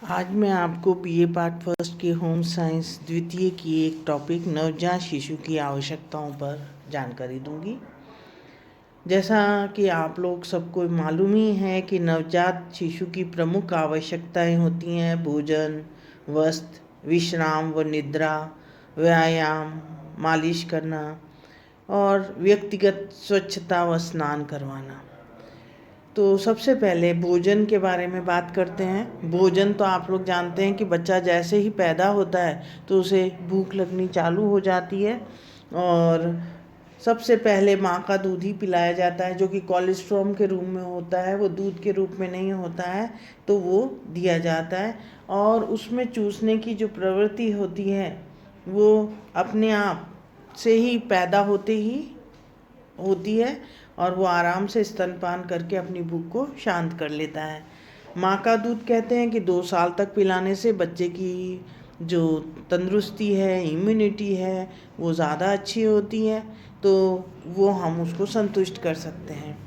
आज मैं आपको बीए पार्ट फर्स्ट के होम साइंस द्वितीय की एक टॉपिक नवजात शिशु की आवश्यकताओं पर जानकारी दूंगी। जैसा कि आप लोग सबको मालूम ही है कि नवजात शिशु की प्रमुख आवश्यकताएं होती हैं भोजन, वस्त्र, विश्राम व निद्रा, व्यायाम, मालिश करना और व्यक्तिगत स्वच्छता व स्नान करवाना। तो सबसे पहले भोजन के बारे में बात करते हैं। भोजन तो आप लोग जानते हैं कि बच्चा जैसे ही पैदा होता है तो उसे भूख लगनी चालू हो जाती है और सबसे पहले माँ का दूध ही पिलाया जाता है, जो कि कोलेस्ट्रॉम के रूप में होता है, वो दूध के रूप में नहीं होता है, तो वो दिया जाता है। और उसमें चूसने की जो प्रवृत्ति होती है वो अपने आप से ही पैदा होते ही होती है और वो आराम से स्तनपान करके अपनी भूख को शांत कर लेता है। माँ का दूध कहते हैं कि 2 साल तक पिलाने से बच्चे की जो तंदुरुस्ती है, इम्यूनिटी है, वो ज़्यादा अच्छी होती है, तो वो हम उसको संतुष्ट कर सकते हैं।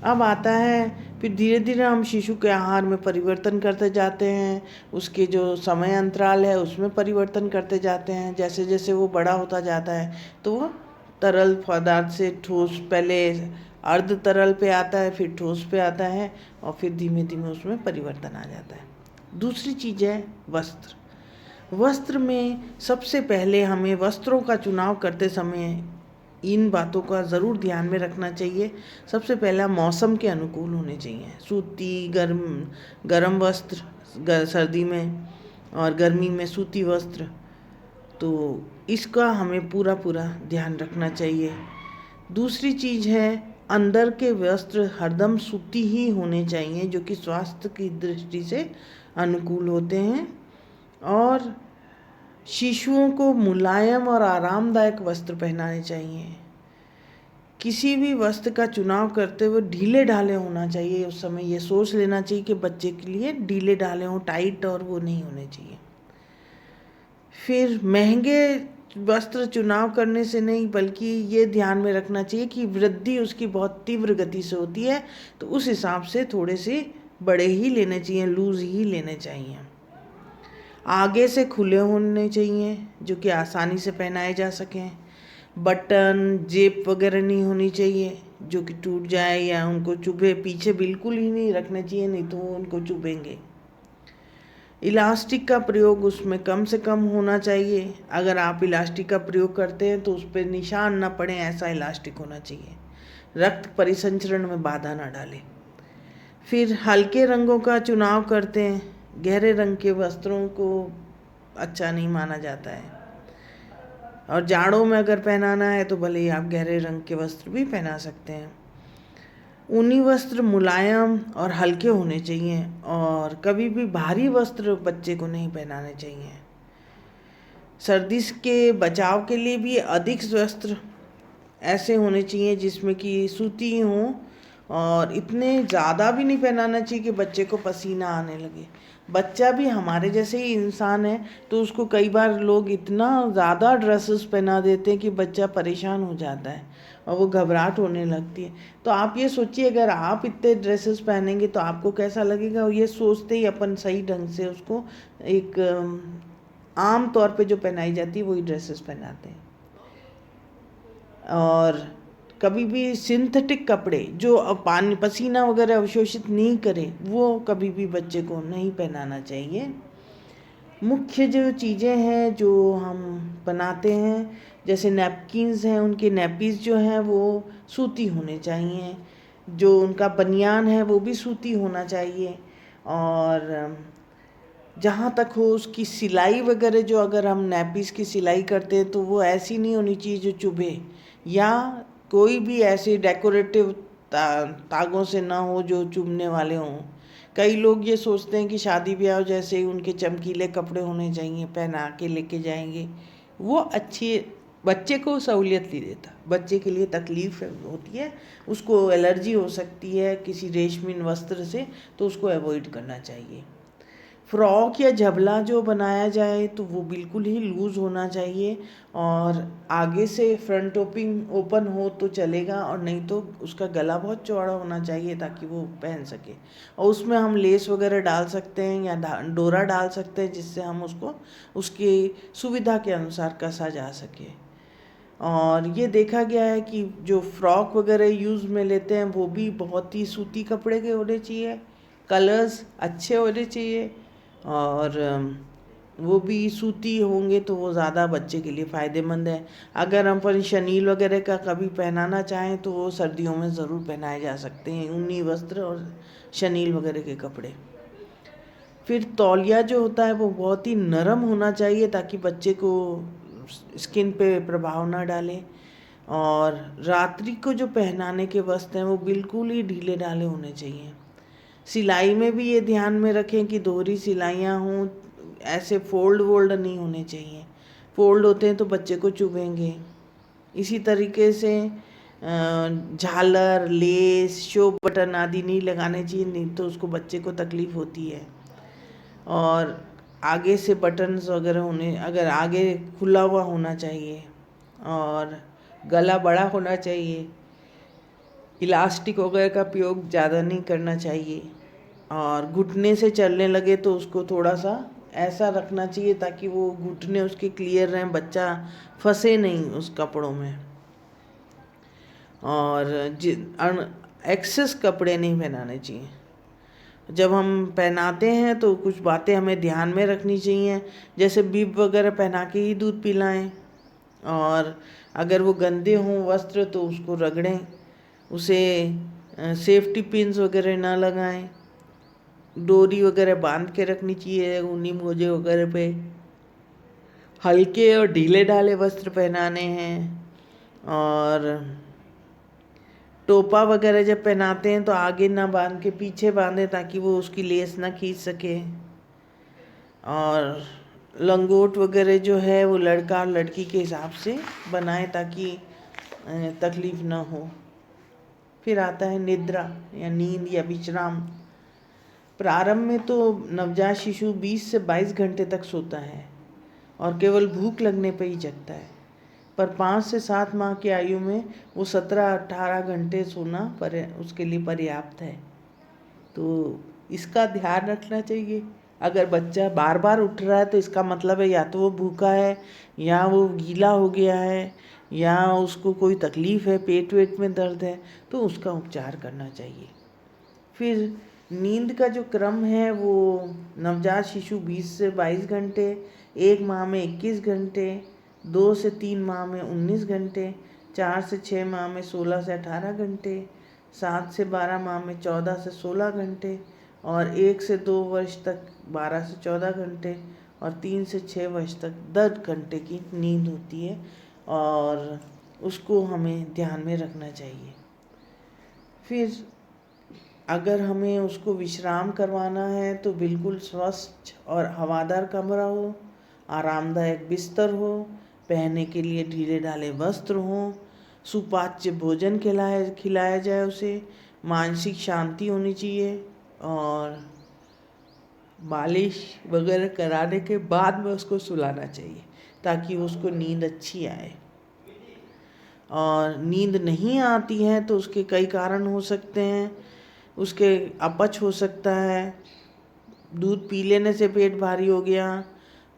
अब आता है फिर धीरे धीरे हम शिशु के आहार में परिवर्तन करते जाते हैं, उसके जो समय अंतराल है उसमें परिवर्तन करते जाते हैं। जैसे जैसे वो बड़ा होता जाता है तो वो तरल पदार्थ से ठोस, पहले अर्ध तरल पे आता है, फिर ठोस पे आता है और फिर धीमे धीमे उसमें परिवर्तन आ जाता है। दूसरी चीज़ है वस्त्र। वस्त्र में सबसे पहले हमें वस्त्रों का चुनाव करते समय इन बातों का ज़रूर ध्यान में रखना चाहिए। सबसे पहला मौसम के अनुकूल होने चाहिए। सूती गर्म वस्त्र सर्दी में और गर्मी में सूती वस्त्र, तो इसका हमें पूरा पूरा ध्यान रखना चाहिए। दूसरी चीज़ है अंदर के वस्त्र हरदम सूती ही होने चाहिए, जो कि स्वास्थ्य की दृष्टि से अनुकूल होते हैं। और शिशुओं को मुलायम और आरामदायक वस्त्र पहनाने चाहिए। किसी भी वस्त्र का चुनाव करते हुए ढीले ढाले होना चाहिए। उस समय ये सोच लेना चाहिए कि बच्चे के लिए ढीले ढाले हों, टाइट और वो नहीं होने चाहिए। फिर महंगे वस्त्र चुनाव करने से नहीं, बल्कि ये ध्यान में रखना चाहिए कि वृद्धि उसकी बहुत तीव्र गति से होती है, तो उस हिसाब से थोड़े से बड़े ही लेने चाहिए, लूज ही लेने चाहिए। आगे से खुले होने चाहिए जो कि आसानी से पहनाए जा सकें। बटन जेब वगैरह नहीं होनी चाहिए जो कि टूट जाए या उनको चुभे। पीछे बिल्कुल ही नहीं रखने चाहिए, नहीं तो वो उनको चुभेंगे। इलास्टिक का प्रयोग उसमें कम से कम होना चाहिए। अगर आप इलास्टिक का प्रयोग करते हैं तो उस पर निशान ना पड़े, ऐसा इलास्टिक होना चाहिए। रक्त परिसंचरण में बाधा ना डाले। फिर हल्के रंगों का चुनाव करते हैं। गहरे रंग के वस्त्रों को अच्छा नहीं माना जाता है, और जाड़ों में अगर पहनाना है तो भले ही आप गहरे रंग के वस्त्र भी पहना सकते हैं। ऊनी वस्त्र मुलायम और हल्के होने चाहिए और कभी भी भारी वस्त्र बच्चे को नहीं पहनाने चाहिए। सर्दी के बचाव के लिए भी अधिक वस्त्र ऐसे होने चाहिए जिसमें कि सूती हों, और इतने ज़्यादा भी नहीं पहनाना चाहिए कि बच्चे को पसीना आने लगे। बच्चा भी हमारे जैसे ही इंसान है, तो उसको कई बार लोग इतना ज़्यादा ड्रेसेस पहना देते हैं कि बच्चा परेशान हो जाता है और वो घबराहट होने लगती है। तो आप ये सोचिए, अगर आप इतने ड्रेसेस पहनेंगे तो आपको कैसा लगेगा। और ये सोचते ही अपन सही ढंग से उसको एक आम तौर पे जो पहनाई जाती है वही ड्रेसेस पहनाते हैं। और कभी भी सिंथेटिक कपड़े जो पानी पसीना वगैरह अवशोषित नहीं करे, वो कभी भी बच्चे को नहीं पहनाना चाहिए। मुख्य जो चीज़ें हैं जो हम बनाते हैं, जैसे नैपकिन्स हैं, उनके नैपीज़ जो हैं वो सूती होने चाहिए। जो उनका बनियान है वो भी सूती होना चाहिए। और जहाँ तक हो उसकी सिलाई वगैरह, जो अगर हम नैपीज़ की सिलाई करते हैं तो वो ऐसी नहीं होनी चाहिए जो चुभे, या कोई भी ऐसे डेकोरेटिव तागों से ना हो जो चुभने वाले हों। कई लोग ये सोचते हैं कि शादी ब्याह जैसे ही उनके चमकीले कपड़े होने चाहिए, पहना के लेके जाएंगे। वो अच्छी बच्चे को सहूलियत नहीं देता, बच्चे के लिए तकलीफ होती है, उसको एलर्जी हो सकती है किसी रेशमी वस्त्र से, तो उसको अवॉइड करना चाहिए। फ्रॉक या झबला जो बनाया जाए तो वो बिल्कुल ही लूज़ होना चाहिए, और आगे से फ्रंट ओपन हो तो चलेगा, और नहीं तो उसका गला बहुत चौड़ा होना चाहिए ताकि वो पहन सके। और उसमें हम लेस वगैरह डाल सकते हैं या डोरा डाल सकते हैं, जिससे हम उसको उसकी सुविधा के अनुसार कसा जा सके। और ये देखा गया है कि जो फ्रॉक वगैरह यूज़ में लेते हैं वो भी बहुत ही सूती कपड़े के होने चाहिए, कलर्स अच्छे होने चाहिए, और वो भी सूती होंगे तो वो ज़्यादा बच्चे के लिए फ़ायदेमंद है। अगर हम अपन शनील वगैरह का कभी पहनाना चाहें तो वो सर्दियों में ज़रूर पहनाए जा सकते हैं, ऊनी वस्त्र और शनील वगैरह के कपड़े। फिर तौलिया जो होता है वो बहुत ही नरम होना चाहिए ताकि बच्चे को स्किन पे प्रभाव ना डाले, और रात्रि को जो पहनाने के वस्त्र हैं वो बिल्कुल ही ढीले ढाले होने चाहिए। सिलाई में भी ये ध्यान में रखें कि दोहरी सिलाइयाँ हों, ऐसे फोल्ड नहीं होने चाहिए। फोल्ड होते हैं तो बच्चे को चुभेंगे। इसी तरीके से झालर, लेस, शो बटन आदि नहीं लगाने चाहिए, नहीं तो उसको बच्चे को तकलीफ़ होती है। और आगे से बटन्स वगैरह होने, अगर आगे खुला हुआ होना चाहिए, और गला बड़ा होना चाहिए। इलास्टिक वगैरह का उपयोग ज़्यादा नहीं करना चाहिए, और घुटने से चलने लगे तो उसको थोड़ा सा ऐसा रखना चाहिए ताकि वो घुटने उसके क्लियर रहें, बच्चा फंसे नहीं उस कपड़ों में। और एक्सेस कपड़े नहीं पहनाने चाहिए। जब हम पहनाते हैं तो कुछ बातें हमें ध्यान में रखनी चाहिए, जैसे बीब वगैरह पहना के ही दूध पिलाएं, और अगर वो गंदे हों वस्त्र तो उसको रगड़ें, उसे सेफ्टी पिन्स वगैरह ना लगाएं, डोरी वगैरह बांध के रखनी चाहिए ऊनी मोजे वगैरह पे। हल्के और ढीले ढाले वस्त्र पहनाने हैं, और टोपा वगैरह जब पहनाते हैं तो आगे ना बांध के पीछे बांधें ताकि वो उसकी लेस ना खींच सके। और लंगोट वगैरह जो है वो लड़का और लड़की के हिसाब से बनाएं ताकि तकलीफ़ ना हो। फिर आता है निद्रा या नींद या विश्राम। प्रारंभ में तो नवजात शिशु 20 से 22 घंटे तक सोता है और केवल भूख लगने पर ही जगता है, पर 5 से 7 माह की आयु में वो 17-18 घंटे सोना पर उसके लिए पर्याप्त है। तो इसका ध्यान रखना चाहिए। अगर बच्चा बार बार उठ रहा है तो इसका मतलब है या तो वो भूखा है, या वो गीला हो गया है, या उसको कोई तकलीफ़ है, पेट वेट में दर्द है, तो उसका उपचार करना चाहिए। फिर नींद का जो क्रम है वो नवजात शिशु 20 से 22 घंटे, 1 माह में 21 घंटे, 2 से 3 माह में 19 घंटे, 4 से 6 माह में 16 से 18 घंटे, 7 से 12 माह में 14 से 16 घंटे, और 1 से 2 वर्ष तक 12 से 14 घंटे, और 3 से 6 वर्ष तक 10 घंटे की नींद होती है, और उसको हमें ध्यान में रखना चाहिए। फिर अगर हमें उसको विश्राम करवाना है तो बिल्कुल स्वच्छ और हवादार कमरा हो, आरामदायक बिस्तर हो, पहनने के लिए ढीले ढाले वस्त्र हों, सुपाच्य भोजन खिलाया जाए उसे, मानसिक शांति होनी चाहिए, और मालिश वगैरह कराने के बाद में उसको सुलाना चाहिए ताकि उसको नींद अच्छी आए। और नींद नहीं आती है तो उसके कई कारण हो सकते हैं। उसके अपच हो सकता है, दूध पी लेने से पेट भारी हो गया,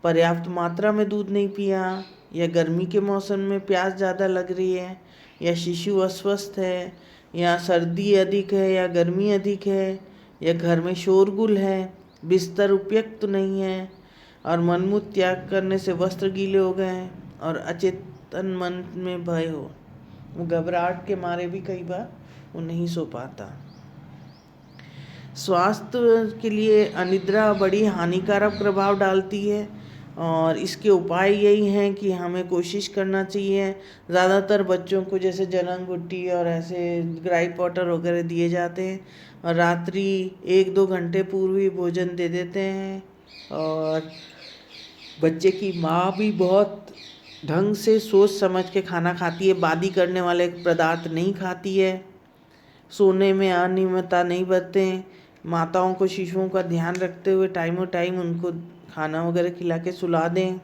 पर्याप्त मात्रा में दूध नहीं पिया, या गर्मी के मौसम में प्यास ज़्यादा लग रही है, या शिशु अस्वस्थ है, या सर्दी अधिक है या गर्मी अधिक है, या घर में शोरगुल है, बिस्तर उपयुक्त नहीं है, और मनमूत्र त्याग करने से वस्त्र गीले हो गए हैं, और अचेतन मन में भय हो, वो घबराहट के मारे भी कई बार वो नहीं सो पाता। स्वास्थ्य के लिए अनिद्रा बड़ी हानिकारक प्रभाव डालती है, और इसके उपाय यही हैं कि हमें कोशिश करना चाहिए। ज़्यादातर बच्चों को जैसे जलन घुट्टी और ऐसे ग्राइप वाटर वगैरह दिए जाते हैं, और रात्रि 1-2 घंटे पूर्व ही भोजन दे देते हैं, और बच्चे की माँ भी बहुत ढंग से सोच समझ के खाना खाती है, बादी करने वाले पदार्थ नहीं खाती है, सोने में अनियमितता नहीं बरतें, माताओं को शिशुओं का ध्यान रखते हुए टाइम उनको खाना वगैरह खिला के सुला दें,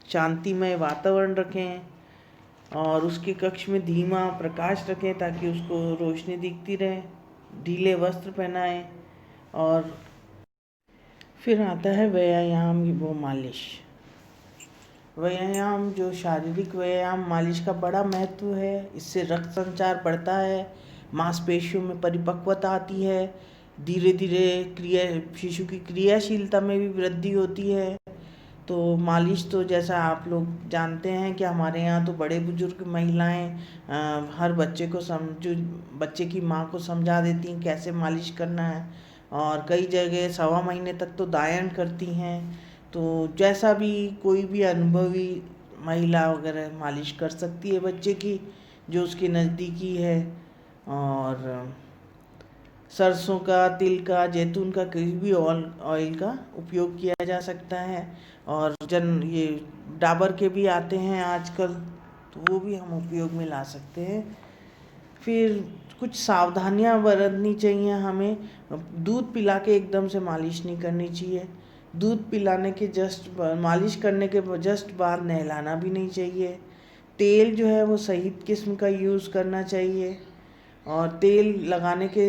शांतिमय वातावरण रखें और उसके कक्ष में धीमा प्रकाश रखें ताकि उसको रोशनी दिखती रहे, ढीले वस्त्र पहनाएं। और फिर आता है व्यायाम व मालिश। व्यायाम जो शारीरिक व्यायाम, मालिश का बड़ा महत्व है। इससे रक्त संचार बढ़ता है, मांसपेशियों में परिपक्वता आती है, धीरे धीरे शिशु की क्रियाशीलता में भी वृद्धि होती है। तो मालिश तो जैसा आप लोग जानते हैं कि हमारे यहाँ तो बड़े बुजुर्ग महिलाएं हर बच्चे को जो बच्चे की माँ को समझा देती हैं कैसे मालिश करना है, और कई जगह 1.25 महीने तक तो दायन करती हैं। तो जैसा भी कोई भी अनुभवी महिला वगैरह मालिश कर सकती है बच्चे की जो उसके नज़दीकी है। और सरसों का, तिल का, जैतून का, किसी भी ऑयल का उपयोग किया जा सकता है। और ये डाबर के भी आते हैं आजकल, तो वो भी हम उपयोग में ला सकते हैं। फिर कुछ सावधानियां बरतनी चाहिए हमें। दूध पिला के एकदम से मालिश नहीं करनी चाहिए। दूध पिलाने के मालिश करने के जस्ट बाद नहलाना भी नहीं चाहिए। तेल जो है वो सही किस्म का यूज़ करना चाहिए। और तेल लगाने के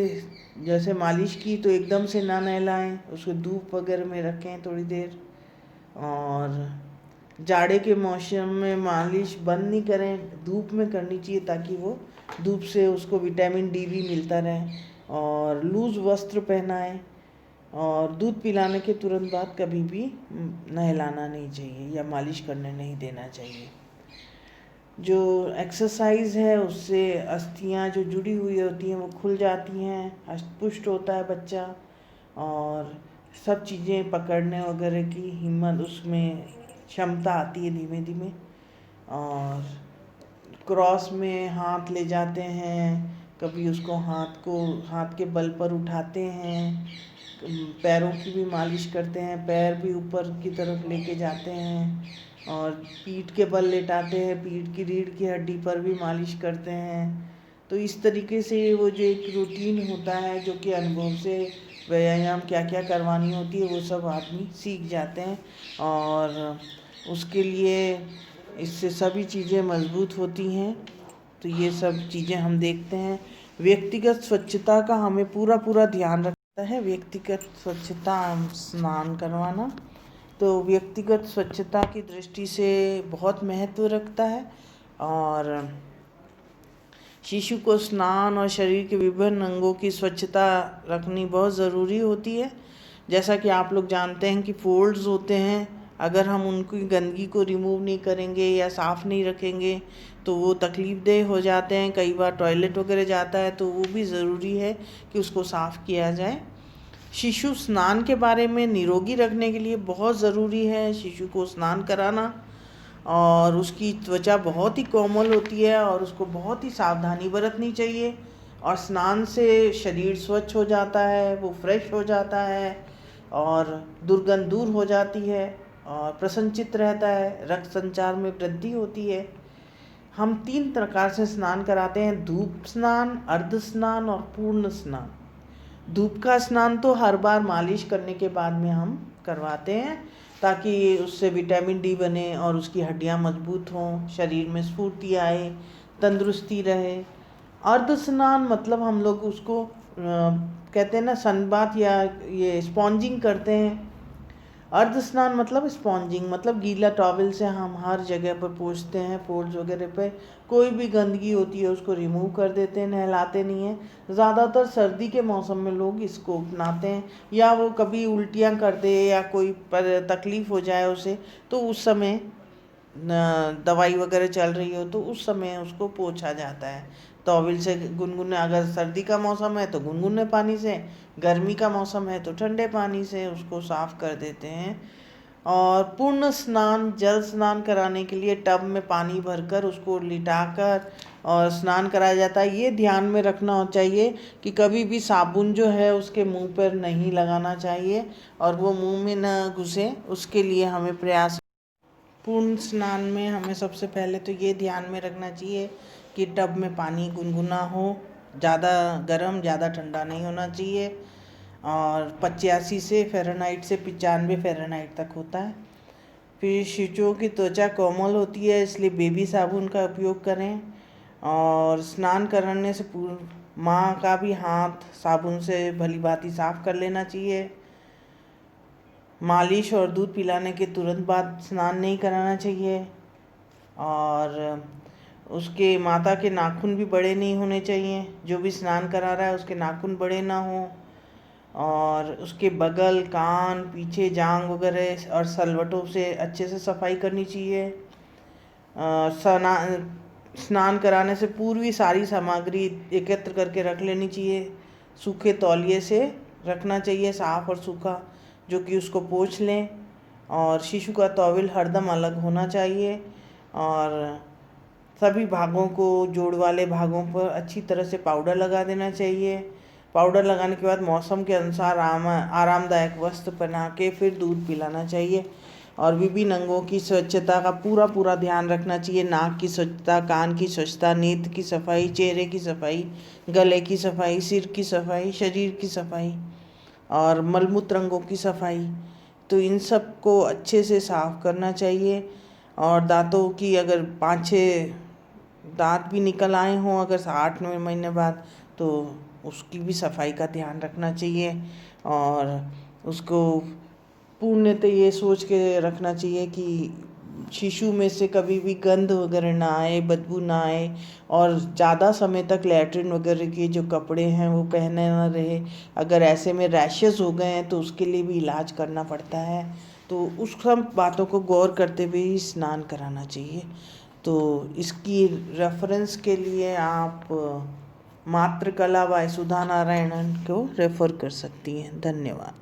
जैसे मालिश की तो एकदम से ना नहलाएं, उसको धूप वगैरह में रखें थोड़ी देर। और जाड़े के मौसम में मालिश बंद नहीं करें, धूप में करनी चाहिए ताकि वो धूप से उसको विटामिन डी भी मिलता रहे। और लूज़ वस्त्र पहनाएं। और दूध पिलाने के तुरंत बाद कभी भी नहलाना नहीं चाहिए या मालिश करने नहीं देना चाहिए। जो एक्सरसाइज है उससे अस्थियां जो जुड़ी हुई होती हैं वो खुल जाती हैं, हष्ट-पुष्ट होता है बच्चा, और सब चीज़ें पकड़ने वगैरह की हिम्मत, उसमें क्षमता आती है धीमे धीमे। और क्रॉस में हाथ ले जाते हैं, कभी उसको हाथ के बल पर उठाते हैं, पैरों की भी मालिश करते हैं, पैर भी ऊपर की तरफ लेके जाते हैं। और पीठ के बल लेटाते हैं, पीठ की रीढ़ की हड्डी पर भी मालिश करते हैं। तो इस तरीके से वो जो एक रूटीन होता है जो कि अनुभव से व्यायाम क्या क्या करवानी होती है वो सब आदमी सीख जाते हैं। और उसके लिए इससे सभी चीज़ें मजबूत होती हैं। तो ये सब चीज़ें हम देखते हैं। व्यक्तिगत स्वच्छता का हमें पूरा ध्यान रखता है। व्यक्तिगत स्वच्छता, स्नान करवाना तो व्यक्तिगत स्वच्छता की दृष्टि से बहुत महत्व रखता है। और शिशु को स्नान और शरीर के विभिन्न अंगों की स्वच्छता रखनी बहुत ज़रूरी होती है। जैसा कि आप लोग जानते हैं कि फोल्ड्स होते हैं, अगर हम उनकी गंदगी को रिमूव नहीं करेंगे या साफ़ नहीं रखेंगे तो वो तकलीफ़देह हो जाते हैं। कई बार टॉयलेट वगैरह जाता है तो वो भी ज़रूरी है कि उसको साफ़ किया जाए। शिशु स्नान के बारे में निरोगी रखने के लिए बहुत ज़रूरी है शिशु को स्नान कराना। और उसकी त्वचा बहुत ही कोमल होती है और उसको बहुत ही सावधानी बरतनी चाहिए। और स्नान से शरीर स्वच्छ हो जाता है, वो फ्रेश हो जाता है और दुर्गंध दूर हो जाती है और प्रसन्नचित्त रहता है, रक्त संचार में वृद्धि होती है। हम 3 प्रकार से स्नान कराते हैं: धूप स्नान, अर्ध स्नान और पूर्ण स्नान। धूप का स्नान तो हर बार मालिश करने के बाद में हम करवाते हैं ताकि उससे विटामिन डी बने और उसकी हड्डियां मजबूत हों, शरीर में स्फूर्ति आए, तंदुरुस्ती रहे। अर्ध स्नान मतलब हम लोग उसको कहते हैं ना सनबाथ या ये स्पॉन्जिंग करते हैं। अर्ध स्नान मतलब स्पॉन्जिंग मतलब गीला टॉवल से हम हर जगह पर पोंछते हैं, फोल्ड्स वगैरह पे कोई भी गंदगी होती है उसको रिमूव कर देते हैं, नहलाते नहीं हैं। ज़्यादातर सर्दी के मौसम में लोग इसको अपनाते हैं, या वो कभी उल्टियाँ कर दे या कोई तकलीफ़ हो जाए उसे तो उस समय दवाई वगैरह चल रही हो तो उस समय उसको पोंछा जाता है टॉवल से गुनगुने। अगर सर्दी का मौसम है तो गुनगुने पानी से, गर्मी का मौसम है तो ठंडे पानी से उसको साफ़ कर देते हैं। और पूर्ण स्नान, जल स्नान कराने के लिए टब में पानी भरकर उसको लिटाकर और स्नान कराया जाता है। ये ध्यान में रखना चाहिए कि कभी भी साबुन जो है उसके मुंह पर नहीं लगाना चाहिए और वो मुंह में न घुसे, उसके लिए हमें प्रयास। पूर्ण स्नान में हमें सबसे पहले तो ये ध्यान में रखना चाहिए कि टब में पानी गुनगुना हो, ज़्यादा गर्म ज़्यादा ठंडा नहीं होना चाहिए। और 85 से फ़ारेनहाइट से 95 फ़ारेनहाइट तक होता है। फिर शिशुओं की त्वचा कोमल होती है, इसलिए बेबी साबुन का उपयोग करें। और स्नान करने से पूर्व माँ का भी हाथ साबुन से भली भांति साफ कर लेना चाहिए। मालिश और दूध पिलाने के तुरंत बाद स्नान नहीं कराना चाहिए। और उसके माता के नाखून भी बड़े नहीं होने चाहिए, जो भी स्नान करा रहा है उसके नाखून बड़े ना हों। और उसके बगल, कान, पीछे जांघ वगैरह और सलवटों से अच्छे से सफाई करनी चाहिए। स्नान कराने से पूर्व ही सारी सामग्री एकत्र करके रख लेनी चाहिए। सूखे तौलिए से रखना चाहिए, साफ और सूखा, जो कि उसको पोंछ लें। और शिशु का टॉवल हरदम अलग होना चाहिए। और सभी भागों को, जोड़ वाले भागों पर अच्छी तरह से पाउडर लगा देना चाहिए। पाउडर लगाने के बाद मौसम के अनुसार आरामदायक वस्त्र पहना के फिर दूध पिलाना चाहिए। और विभिन्न अंगों की स्वच्छता का पूरा ध्यान रखना चाहिए। नाक की स्वच्छता, कान की स्वच्छता, नेत्र की सफाई, चेहरे की सफाई, गले की सफाई, सिर की सफाई, शरीर की सफाई और मलमूत्र अंगों की सफाई। तो इन सब को अच्छे से साफ करना चाहिए। और दांतों की, अगर 5-6 दांत भी निकल आए हों अगर 8-9 महीने बाद, तो उसकी भी सफाई का ध्यान रखना चाहिए। और उसको पूर्णतः ये सोच के रखना चाहिए कि शिशु में से कभी भी गंध वगैरह ना आए, बदबू ना आए। और ज़्यादा समय तक लैट्रिन वगैरह के जो कपड़े हैं वो पहने ना रहे। अगर ऐसे में रैशेस हो गए हैं तो उसके लिए भी इलाज करना पड़ता है। तो उस सब बातों को गौर करते हुए ही स्नान कराना चाहिए। तो इसकी रेफरेंस के लिए आप मातृकला बाय सुधा नारायणन को रेफ़र कर सकती हैं। धन्यवाद।